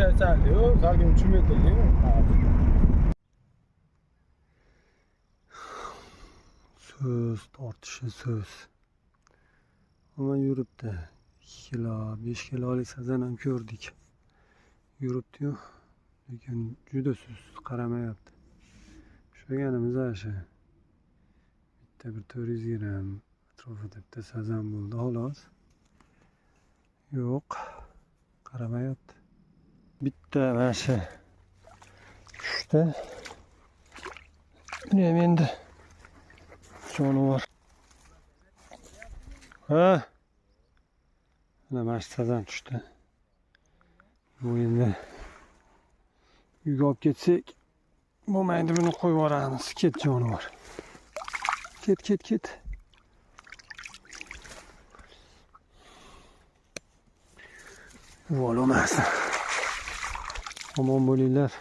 aytsanlar-yu, salkam 3 metrli. Söz tortishi söz. Ama yuribdi. 2 kilo, 5 kilolik sazan ham ko'rdik. Yuribdi-yu, lekin juda sust qaramayapti. Sho'ganimiz asha. Bitta bir 400 gram atrofida bitta sazan bo'ldi xolos. Yo'q, qaramayapti. Bitta mana shu tushdi. Buni ham endi jonivor. Ha? Mana shu sazan tushdi. Bu endi uyga olib ketsak bo'lmaydi, buni qo'yib yuboramiz. Ket jonivor. Ket. Bo'lmas. Omon bo'linglar.